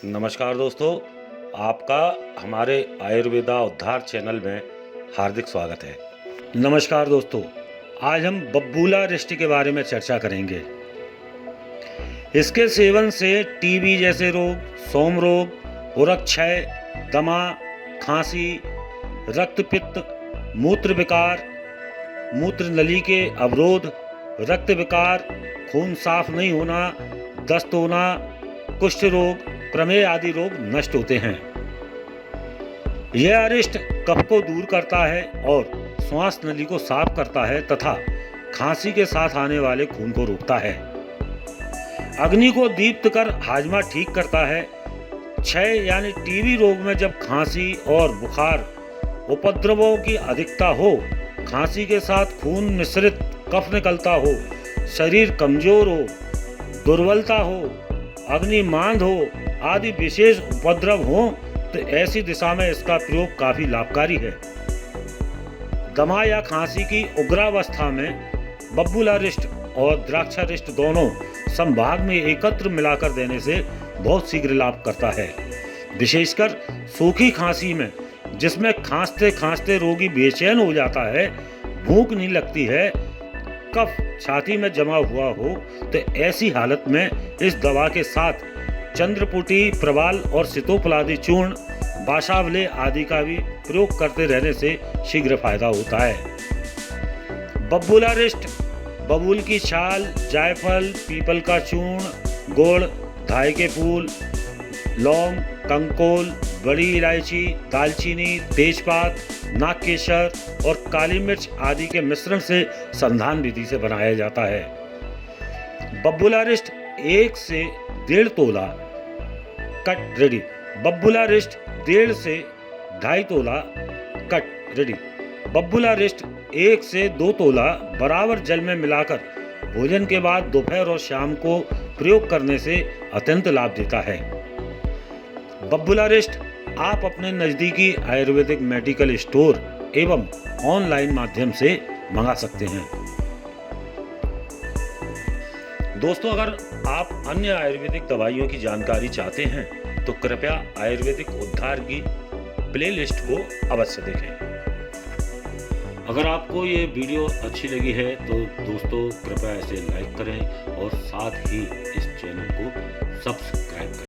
नमस्कार दोस्तों, आपका हमारे आयुर्वेदा उद्धार चैनल में हार्दिक स्वागत है। नमस्कार दोस्तों, आज हम बब्बूला रिष्ट के बारे में चर्चा करेंगे। इसके सेवन से टीबी जैसे रोग, सोम रोग, उरक्षय, दमा, खांसी, रक्तपित्त, मूत्र विकार, मूत्र नली के अवरोध, रक्त विकार, खून साफ नहीं होना, दस्त होना, कुष्ठ रोग, प्रमेह आदि रोग नष्ट होते हैं। यह अरिष्ट कफ को दूर करता है और श्वास नली को साफ करता है तथा खांसी के साथ आने वाले खून को रोकता है। अग्नि को दीप्त कर हाजमा ठीक करता है। क्षय यानी टीबी रोग में जब खांसी और बुखार उपद्रवों की अधिकता हो, खांसी के साथ खून मिश्रित कफ निकलता हो, शरीर कमजोर हो, दुर्बलता हो, अग्निमांद हो आदि विशेष उपद्रव हो तो ऐसी दिशा में इसका प्रयोग काफी लाभकारी है। दमा या खांसी की उग्रावस्था में बब्बूला रिष्ट और द्राक्षारिष्ट दोनों संभाग में एकत्र मिलाकर देने से बहुत शीघ्र लाभ करता है। विशेषकर सूखी खांसी में, जिसमें खांसते खांसते रोगी बेचैन हो जाता है, भूख नहीं लगती है, कफ छाती में जमा हुआ हो, तो ऐसी हालत में इस दवा के साथ चंद्रपुटी, प्रवाल और सीतोफलादि चूर्ण, बाशावले आदि का भी प्रयोग करते रहने से शीघ्र फायदा होता है। बब्बूला रिष्ट बबूल की छाल, जायफल, पीपल का चूर्ण, गुड़, धाई के फूल, लौंग, कंकोल, बड़ी इलायची, दालचीनी, तेजपात, नागकेसर और काली मिर्च आदि के मिश्रण से संधान विधि से बनाया जाता है। बब्बूला रिष्ट 1 से 1.5 तोला कट रेडी। बब्बूला रिष्ट 1.5 से 2.5 तोला कट रेडी। बब्बूला रिष्ट 1 से 2 तोला बराबर जल में मिलाकर भोजन के बाद दोपहर और शाम को प्रयोग करने से अत्यंत लाभ देता है। बब्बूला रिष्ट आप अपने नजदीकी आयुर्वेदिक मेडिकल स्टोर एवं ऑनलाइन माध्यम से मंगा सकते हैं। दोस्तों, अगर आप अन्य आयुर्वेदिक दवाइयों की जानकारी चाहते हैं तो कृपया आयुर्वेदिक उद्धार की प्लेलिस्ट को अवश्य देखें। अगर आपको ये वीडियो अच्छी लगी है तो दोस्तों कृपया इसे लाइक करें और साथ ही इस चैनल को सब्सक्राइब